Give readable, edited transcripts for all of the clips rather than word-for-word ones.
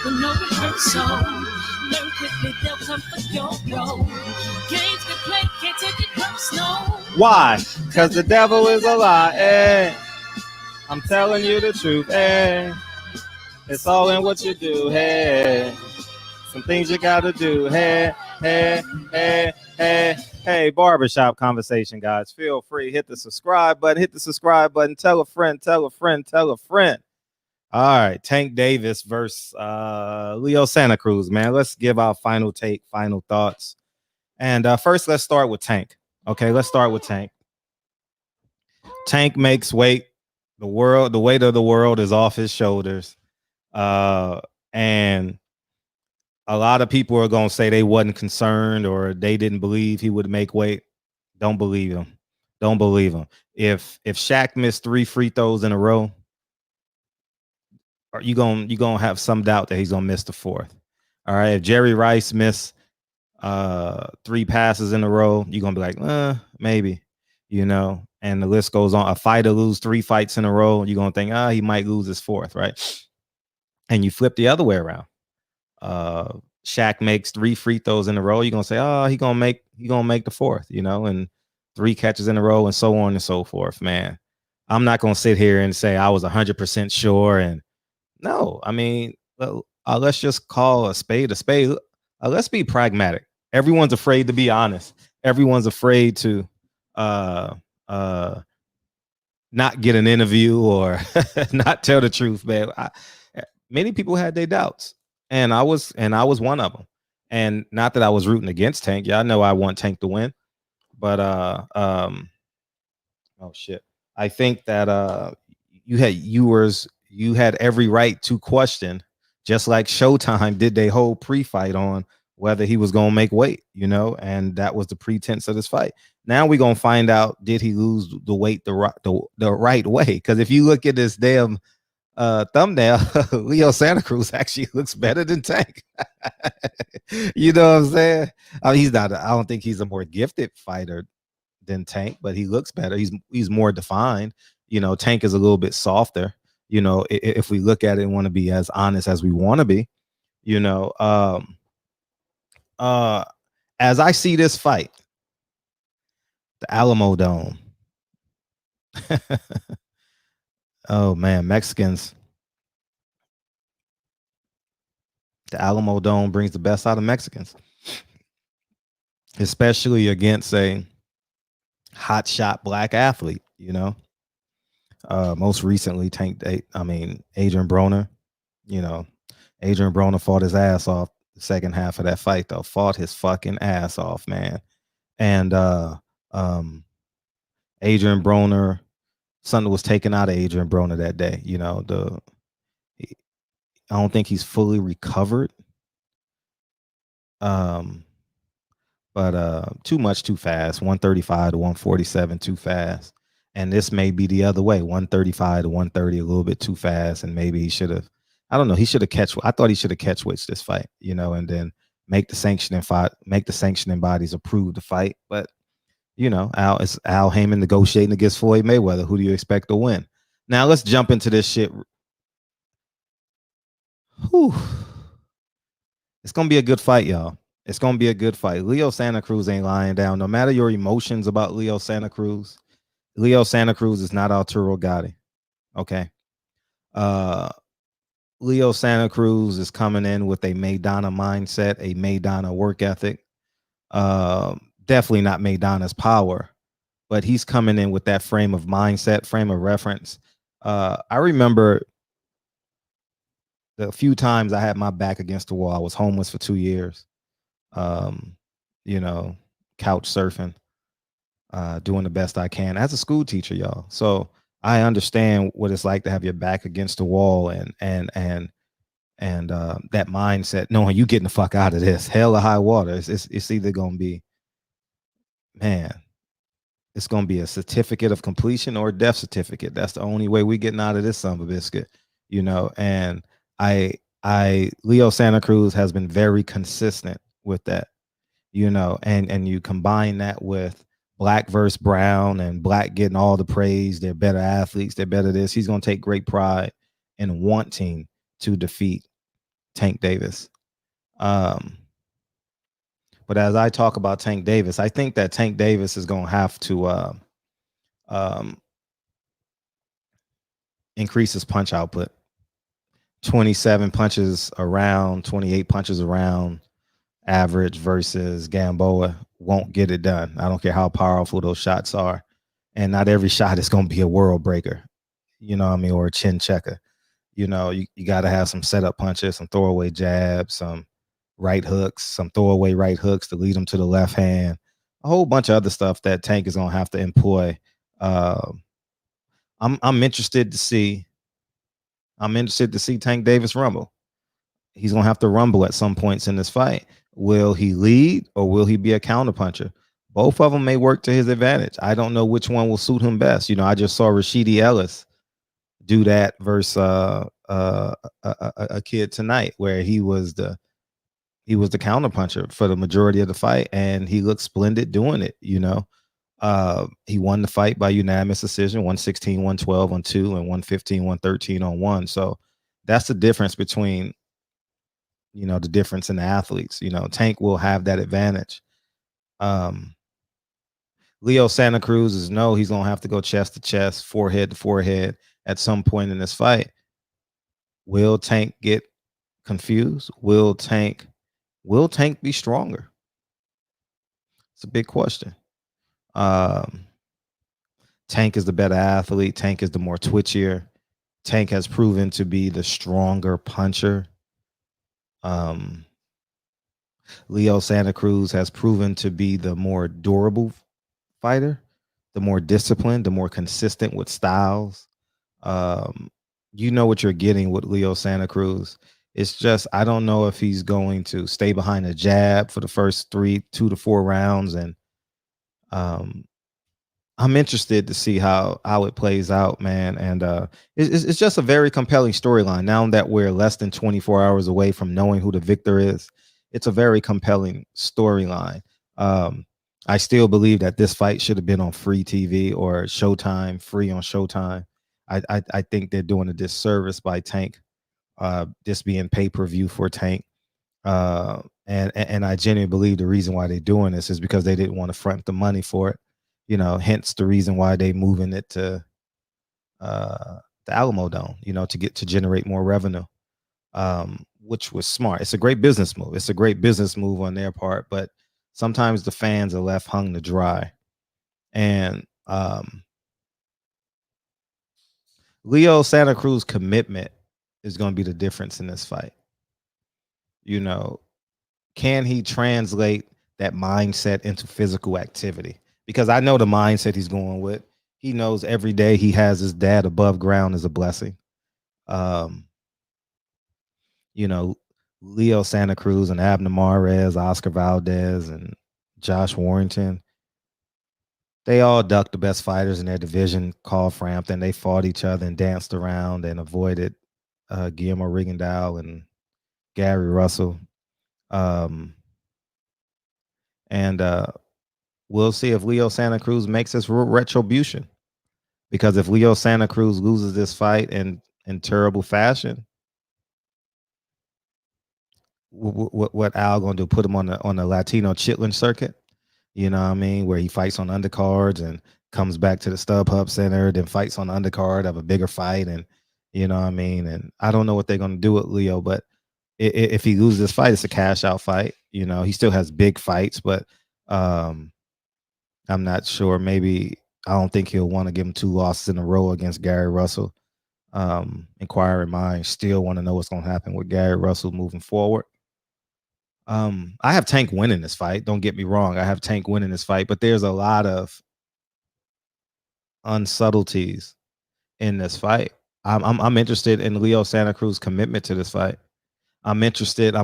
with no rehearsal. Learn quickly, they'll come for your role. Games get played, can't take it personal. Why? Because the devil is a lie. Eh? I'm telling you the truth. Eh? It's all in what you do. Hey, some things you gotta do. Hey, hey, hey, hey, hey. Barbershop conversation, guys. Feel free. Hit the subscribe button. Hit the subscribe button. Tell a friend. Tell a friend. Tell a friend. All right, Tank Davis versus Leo Santa Cruz, man. Let's give our final take, final thoughts. And first, let's start with Tank. Okay, let's start with Tank. Tank makes weight. The weight of the world is off his shoulders. And a lot of people are going to say they wasn't concerned or they didn't believe he would make weight. Don't believe him. Don't believe him. If Shaq missed 3 free throws in a row, you gonna have some doubt that he's gonna miss the 4th. All right. If Jerry Rice missed 3 passes in a row, you're gonna be like, maybe, and the list goes on. A fighter lose 3 fights in a row, you're gonna think, he might lose his 4th, right? And you flip the other way around. Shaq makes 3 free throws in a row, you're gonna say, he gonna make the 4th, and 3 catches in a row, and so on and so forth. Man, I'm not gonna sit here and say I was 100% sure. And no, I mean, let's just call a spade a spade. Let's be pragmatic. Everyone's afraid to be honest. Everyone's afraid to not get an interview or not tell the truth, man. Many people had their doubts, and I was one of them. And not that I was rooting against Tank. Y'all know I want Tank to win, but oh shit. I think that you had every right to question, just like Showtime did they whole pre-fight on whether he was going to make weight, and that was the pretense of this fight. Now we're going to find out, did he lose the weight the right way? Because if you look at this damn thumbnail, Leo Santa Cruz actually looks better than Tank. You know what I'm saying? I mean, I don't think he's a more gifted fighter than Tank, but he looks better. He's more defined. Tank is a little bit softer. If we look at it and want to be as honest as we want to be, as I see this fight, the Alamo Dome. Oh man, Mexicans. The Alamo Dome brings the best out of Mexicans, especially against a hotshot black athlete. Most recently, Adrian Broner. Adrian Broner fought his ass off the second half of that fight, though. Fought his fucking ass off, man. And Adrian Broner, something was taken out of Adrian Broner that day. I don't think he's fully recovered. But too much, too fast. 135 to 147, too fast. And this may be the other way, 135 to 130, a little bit too fast. And maybe he should have, I don't know, I thought he should have catch weights this fight, and then make the sanctioning bodies approve the fight. But, it's Al Heyman negotiating against Floyd Mayweather. Who do you expect to win? Now let's jump into this shit. Whew. It's going to be a good fight, y'all. It's going to be a good fight. Leo Santa Cruz ain't lying down. No matter your emotions about Leo Santa Cruz is not Arturo Gatti. Okay. Leo Santa Cruz is coming in with a Maidana mindset, a Maidana work ethic. Definitely not Maidana's power, but he's coming in with that frame of mindset, frame of reference. I remember the few times I had my back against the wall. I was homeless for 2 years. Couch surfing, doing the best I can as a school teacher, y'all. So I understand what it's like to have your back against the wall and that mindset, knowing you getting the fuck out of this, hell or high water. It's either gonna be, man, it's gonna be a certificate of completion or a death certificate. That's the only way we getting out of this son of a biscuit, and Leo Santa Cruz has been very consistent with that, and you combine that with Black versus Brown and Black getting all the praise. They're better athletes. They're better this. He's going to take great pride in wanting to defeat Tank Davis. Um, but as I talk about Tank Davis, I think that Tank Davis is going to have to um, increase his punch output. 27 punches around, 28 punches around average versus Gamboa won't get it done. I don't care how powerful those shots are. And not every shot is going to be a world breaker, you know what I mean, or a chin checker. You know, you got to have some setup punches, some throwaway jabs, some right hooks, some throwaway right hooks to lead them to the left hand, a whole bunch of other stuff that Tank is going to have to employ. Uh, I'm interested to see. I'm interested to see Tank Davis rumble. He's gonna have to rumble at some points in this fight. Will he lead or will he be a counterpuncher? Both of them may work to his advantage. I don't know which one will suit him best. You know, I just saw Rashidi Ellis do that versus a kid tonight, where he was the counterpuncher for the majority of the fight, and he looked splendid doing it. You know, he won the fight by unanimous decision, 116, 112 on 2, and 115, 113 on 1. So that's the difference between, you know, the difference in the athletes. You know, Tank will have that advantage. Leo Santa Cruz is he's gonna have to go chest to chest, forehead to forehead at some point in this fight. Will Tank get confused? Will Tank be stronger? It's a big question. Tank is the better athlete. Tank is the more twitchier. Tank has proven to be the stronger puncher. Leo Santa Cruz has proven to be the more durable fighter, the more disciplined, the more consistent with styles. You know what you're getting with Leo Santa Cruz. It's just, I don't know if he's going to stay behind a jab for the first 2 to 4 rounds. And I'm interested to see how it plays out, man. And it's just a very compelling storyline. Now that we're less than 24 hours away from knowing who the victor is, it's a very compelling storyline. I still believe that this fight should have been on free TV or Showtime, free on Showtime. I think they're doing a disservice by Tank, this being pay-per-view for Tank. And I genuinely believe the reason why they're doing this is because they didn't want to front the money for it. You know, hence the reason why they moving it to the Alamo Dome, you know, to generate more revenue, which was smart. It's a great business move. It's a great business move on their part, but sometimes the fans are left hung to dry. And Leo Santa Cruz commitment is going to be the difference in this fight. You know, can he translate that mindset into physical activity? Because I know the mindset he's going with. He knows every day he has his dad above ground is a blessing. You know, Leo Santa Cruz and Abner Mares, Oscar Valdez, and Josh Warrington, they all ducked the best fighters in their division, called Frampton. They fought each other and danced around and avoided Guillermo Rigondeaux and Gary Russell. And we'll see if Leo Santa Cruz makes his retribution. Because if Leo Santa Cruz loses this fight in terrible fashion, what Al gonna do? Put him on the Latino Chitlin circuit? You know what I mean? Where he fights on undercards and comes back to the StubHub Center, then fights on the undercard of a bigger fight, and you know what I mean? And I don't know what they're gonna do with Leo, but if he loses this fight, it's a cash out fight. You know, he still has big fights, but I'm not sure. Maybe I don't think he'll want to give him 2 losses in a row against Gary Russell. Inquiring minds still want to know what's going to happen with Gary Russell moving forward. I have Tank winning this fight. Don't get me wrong. I have Tank winning this fight, but there's a lot of unsubtleties in this fight. I'm interested in Leo Santa Cruz commitment to this fight. I'm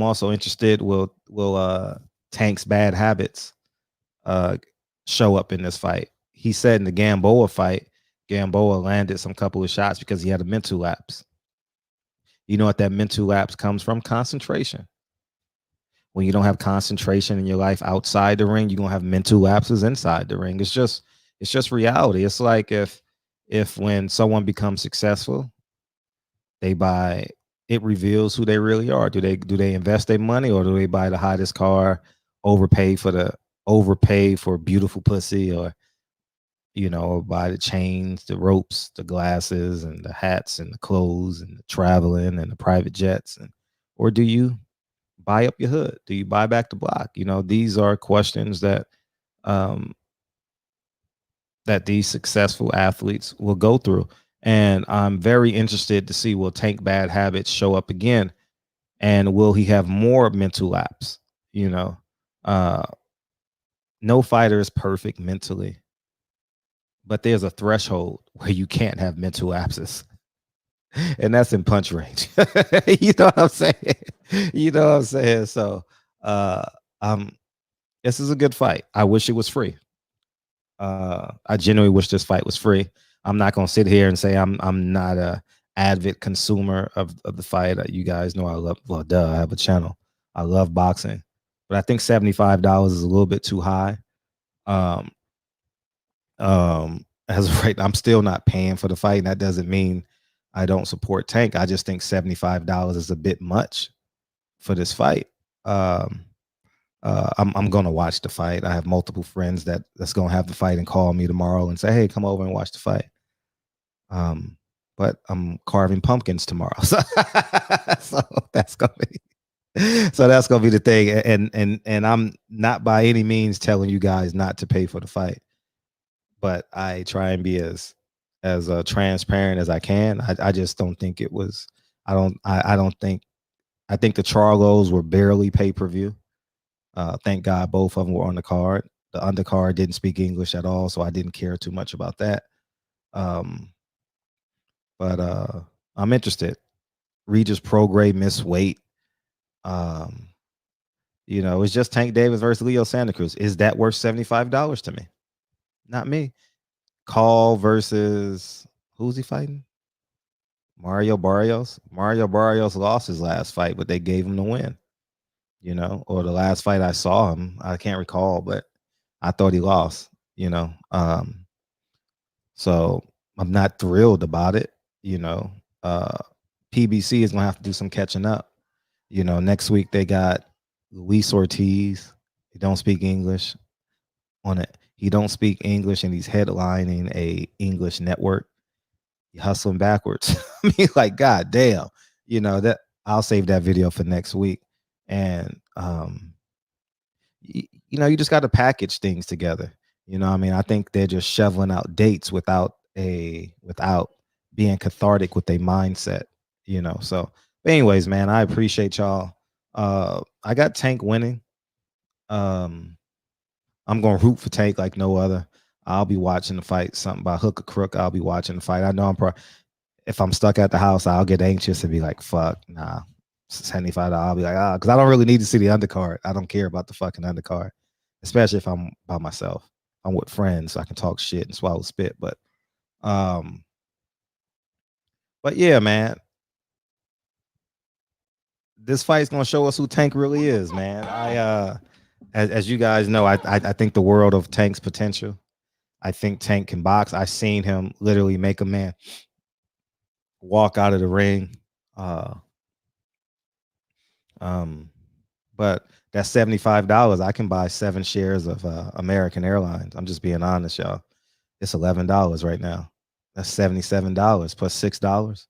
also interested, will Tank's bad habits show up in this fight? He said in the Gamboa fight, Gamboa landed some couple of shots because he had a mental lapse. You know what that mental lapse comes from? Concentration. When you don't have concentration in your life outside the ring, you're gonna have mental lapses inside the ring. It's just reality. It's like if when someone becomes successful, they buy it reveals who they really are. Do they invest their money, or do they buy the hottest car, overpay for the overpay for beautiful pussy, or buy the chains, the ropes, the glasses, and the hats, and the clothes, and the traveling, and the private jets, or do you buy up your hood? Do you buy back the block? These are questions um, that these successful athletes will go through, and I'm very interested to see, will Tank bad habits show up again, and will he have more mental lapse? You know, uh, no fighter is perfect mentally, but there's a threshold where you can't have mental lapses, and that's in punch range. You know what I'm saying? You know what I'm saying? So, uh, um, this is a good fight. I wish it was free. I genuinely wish this fight was free. I'm not gonna sit here and say I'm not a avid consumer of the fight. You guys know I love. Well, duh, I have a channel. I love boxing, but I think $75 is a little bit too high. Um, as of right, I'm still not paying for the fight, and that doesn't mean I don't support Tank. I just think $75 is a bit much for this fight. Um, I'm gonna watch the fight. I have multiple friends that's gonna have the fight and call me tomorrow and say, "Hey, come over and watch the fight." Um, but I'm carving pumpkins tomorrow, so, so that's gonna be the thing. And I'm not by any means telling you guys not to pay for the fight, but I try and be as transparent as I can. I just don't think it was. I don't think. I think the Charlos were barely pay per view. Thank God both of them were on the card. The undercard didn't speak English at all, so I didn't care too much about that. Um, but I'm interested. Regis Prograis missed weight. Um, it's just Tank Davis versus Leo Santa Cruz. Is that worth $75 to me? Not me. Call versus who's he fighting? Mario Barrios. Mario Barrios lost his last fight, but they gave him the win. Or the last fight I saw him, I can't recall, but I thought he lost. So I'm not thrilled about it. Uh, PBC is gonna have to do some catching up. Next week they got Luis Ortiz. He don't speak English on it. He don't speak English, and he's headlining a English network. He hustling backwards. I mean, like, God damn. That I'll save that video for next week. And you just got to package things together. I mean, I think they're just shoveling out dates without being cathartic with their mindset. So but anyways, man, I appreciate y'all. I got Tank winning. I'm gonna root for Tank like no other. I'll be watching the fight, something by hook or crook. I'll be watching the fight. I know if I'm stuck at the house, I'll get anxious and be like, fuck, nah, $75. I'll be like, because I don't really need to see the undercard. I don't care about the fucking undercard, especially if I'm by myself. I'm with friends, so I can talk shit and swallow spit. Um, but yeah, man, this fight's gonna show us who Tank really is, man. As you guys know, I think the world of Tank's potential. I think Tank can box. I've seen him literally make a man walk out of the ring. But that's $75. I can buy 7 shares of American Airlines. I'm just being honest, y'all. It's $11 right now. That's $77 plus $6.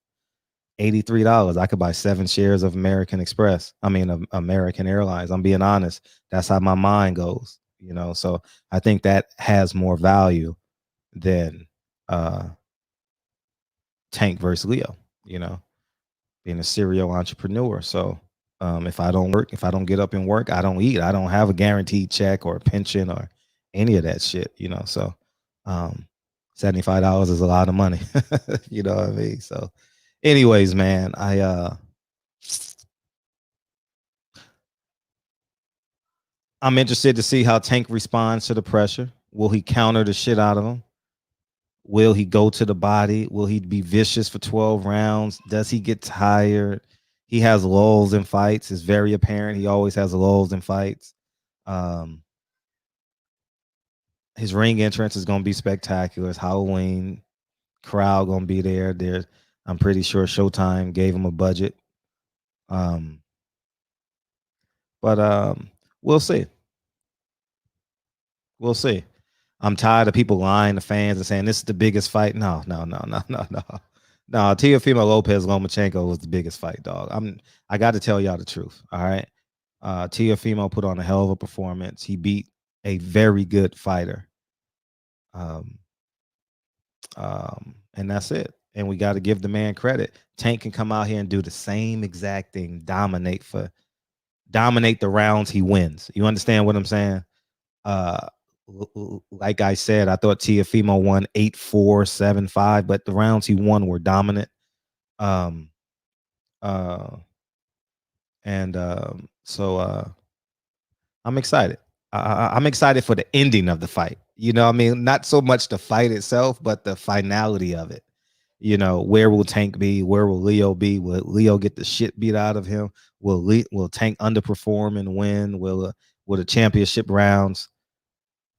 $83. I could buy 7 shares of American Express. I mean, of American Airlines. I'm being honest. That's how my mind goes. So I think that has more value than Tank versus Leo. Being a serial entrepreneur. So if I don't work, if I don't get up and work, I don't eat. I don't have a guaranteed check or a pension or any of that shit. So $75 is a lot of money. You know what I mean? So anyways, man, I'm interested to see how Tank responds to the pressure. Will he counter the shit out of him? Will he go to the body? Will he be vicious for 12 rounds? Does he get tired? He has lulls in fights. It's very apparent. He always has lulls in fights. His ring entrance is going to be spectacular. It's Halloween. Crowd going to be there. I'm pretty sure Showtime gave him a budget. Um, but we'll see. We'll see. I'm tired of people lying to fans and saying this is the biggest fight. No, no, no, no, no, no. No, Teofimo Lopez Lomachenko was the biggest fight, dog. I got to tell y'all the truth. All right. Teofimo put on a hell of a performance. He beat a very good fighter. Um, and that's it. And we got to give the man credit. Tank can come out here and do the same exact thing, dominate the rounds he wins. You understand what I'm saying? Like I said, I thought Teofimo won 8-4, 7-5, but the rounds he won were dominant. Um, uh, so I'm excited. I'm excited for the ending of the fight. You know what I mean? Not so much the fight itself, but the finality of it. You know, where will Tank be? Where will Leo be? Will Leo get the shit beat out of him? Will Tank underperform and win? Will the championship rounds?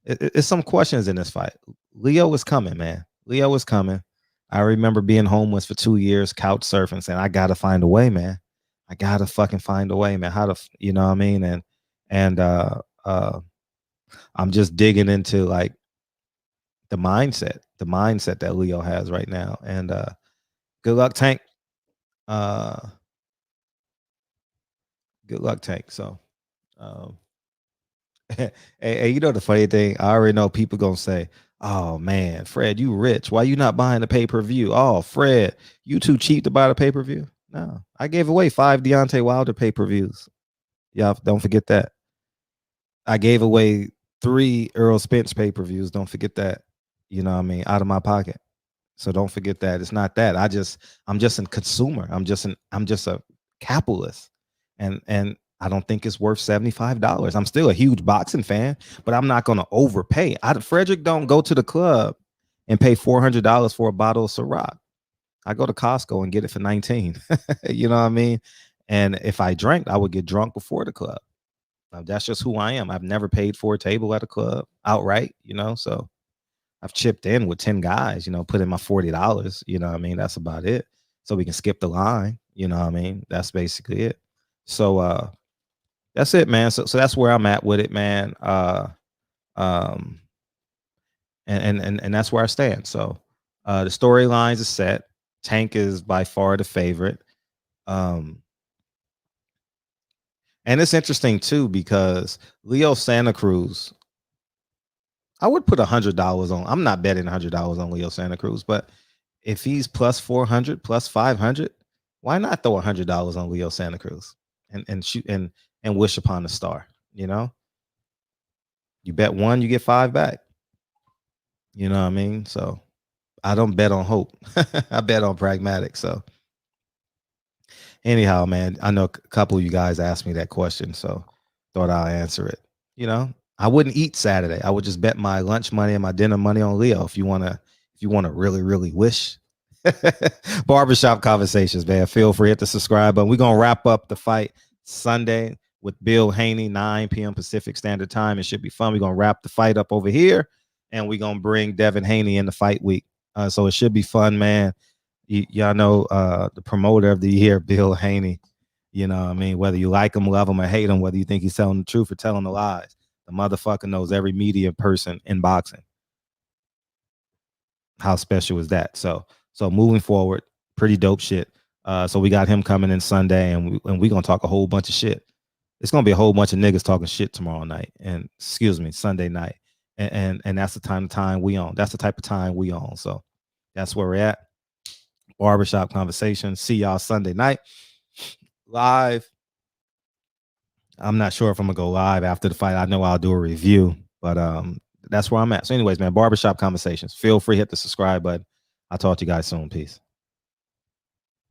It's some questions in this fight. Leo is coming, man. Leo is coming. I remember being homeless for 2 years, couch surfing, saying, I gotta find a way, man. I gotta fucking find a way, man. How to, you know what I mean? And I'm just digging into like the mindset that Leo has right now. And good luck, Tank. Good luck, Tank. So hey, you know the funny thing? I already know people gonna say, "Oh man, Fred, you rich. Why you not buying the pay-per-view?" Oh, Fred, you too cheap to buy the pay-per-view. No, I gave away 5 Deontay Wilder pay-per-views. Y'all don't forget that. I gave away 3 Earl Spence pay-per-views. Don't forget that. You know what I mean? Out of my pocket. So don't forget that. It's not that. I'm just a consumer. I'm just a capitalist. And I don't think it's worth $75. I'm still a huge boxing fan, but I'm not gonna overpay. Frederick don't go to the club and pay $400 for a bottle of Ciroc. I go to Costco and get it for 19. You know what I mean? And if I drank, I would get drunk before the club. That's just who I am. I've never paid for a table at a club outright, you know. So I've chipped in with 10 guys, you know, put in my $40, you know what I mean? That's about it. So we can skip the line, you know what I mean? That's basically it. So that's it, man. So that's where I'm at with it, man. And that's where I stand. So the storylines are set. Tank is by far the favorite. And it's interesting too because Leo Santa Cruz, I would put $100 on. I'm not betting $100 on Leo Santa Cruz, but if he's plus 400, plus 500, why not throw $100 on Leo Santa Cruz and shoot and wish upon a star? You know, you bet 1, you get 5 back. You know what I mean? So I don't bet on hope. I bet on pragmatic. So anyhow, man, I know a couple of you guys asked me that question, so thought I'll answer it. You know, I wouldn't eat Saturday. I would just bet my lunch money and my dinner money on Leo. If you wanna really, really wish. Barbershop Conversations, man. Feel free, hit the subscribe button. We're gonna wrap up the fight Sunday with Bill Haney, 9 p.m. Pacific Standard Time. It should be fun. We're gonna wrap the fight up over here, and we're gonna bring Devin Haney in the fight week. So it should be fun, man. Y'all know the promoter of the year, Bill Haney. You know what I mean? Whether you like him, love him, or hate him, whether you think he's telling the truth or telling the lies, the motherfucker knows every media person in boxing. How special is that? So moving forward, pretty dope shit. So we got him coming in Sunday, and we gonna talk a whole bunch of shit. It's gonna be a whole bunch of niggas talking shit tomorrow night, and Sunday night, and that's the time we on. That's the type of time we on. So that's where we're at. Barbershop Conversation. See y'all Sunday night live. I'm not sure if I'm gonna go live after the fight. I know I'll do a review, but that's where I'm at. So anyways, man, Barbershop Conversations. Feel free, hit the subscribe button. I'll talk to you guys soon. Peace.